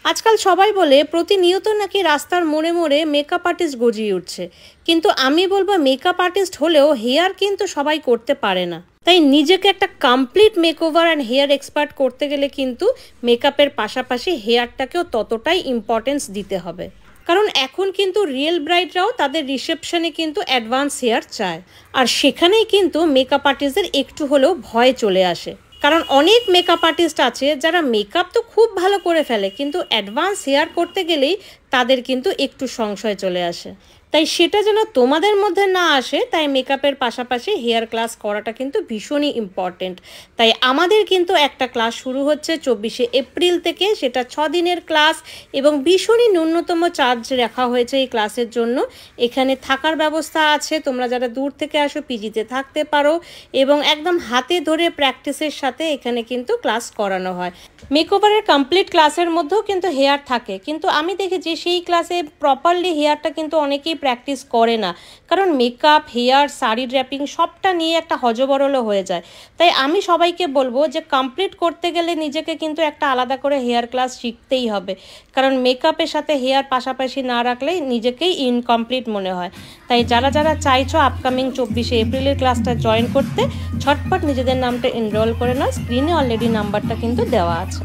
আজকাল সবাই বলে প্রতিনিয়ত নাকি রাস্তার মোড়ে মোড়ে মেকআপ আর্টিস্ট গজিয়ে উঠছে, কিন্তু আমি বলবো মেকআপ আর্টিস্ট হলেও হেয়ার কিন্তু সবাই করতে পারে না। তাই নিজেকে একটা complete makeover and hair expert করতে গেলে কিন্তু মেকআপের পাশাপাশি হেয়ারটাকেও ততটাই ইম্পর্টেন্স দিতে হবে। কারণ এখন কিন্তু রিয়েল ব্রাইডরাও তাদের রিসেপশনে কিন্তু অ্যাডভান্স হেয়ার চায়, আর সেখানেই কিন্তু মেকআপ আর্টিস্টদের একটু হলেও ভয় চলে আসে। কারণ অনেক মেকআপ আর্টিস্ট আছে যারা মেকআপ তো খুব ভালো করে ফেলে, কিন্তু অ্যাডভান্স হেয়ার করতে গেলেই তাদের কিন্তু একটু সংশয় চলে আসে। তাই সেটা যেন তোমাদের মধ্যে না আসে, তাই মেকআপের পাশাপাশি হেয়ার ক্লাস করাটা কিন্তু ভীষণই ইম্পর্টেন্ট। তাই আমাদের কিন্তু একটা ক্লাস শুরু হচ্ছে 24শে এপ্রিল থেকে, সেটা 6 দিনের ক্লাস এবং ভীষণই ন্যূনতম চার্জ রাখা হয়েছে এই ক্লাসের জন্য। এখানে থাকার ব্যবস্থা আছে, তোমরা যারা দূর থেকে আসো পিজিতে থাকতে পারো, এবং একদম হাতে ধরে প্র্যাকটিসের সাথে এখানে কিন্তু ক্লাস করানো হয়। মেকওভারের কমপ্লিট ক্লাসের মধ্যেও কিন্তু হেয়ার থাকে, কিন্তু আমি দেখেছি সেই ক্লাসে প্রপারলি হেয়ারটা কিন্তু অনেকেই প্র্যাকটিস করে না, কারণ মেকআপ, হেয়ার, শাড়ি ড্র্যাপিং সবটা নিয়ে একটা হজবরল হয়ে যায়। তাই আমি সবাইকে বলবো যে কমপ্লিট করতে গেলে নিজেকে কিন্তু একটা আলাদা করে হেয়ার ক্লাস শিখতেই হবে, কারণ মেকআপের সাথে হেয়ার পাশাপাশি না রাখলে নিজেকেই ইনকমপ্লিট মনে হয়। তাই যারা যারা চাইছো আপকামিং 24শে এপ্রিলের ক্লাসটা জয়েন করতে, ঝটপট নিজেদের নামটা এনরোল করে নাও। স্ক্রিনে অলরেডি নাম্বারটা কিন্তু দেওয়া আছে।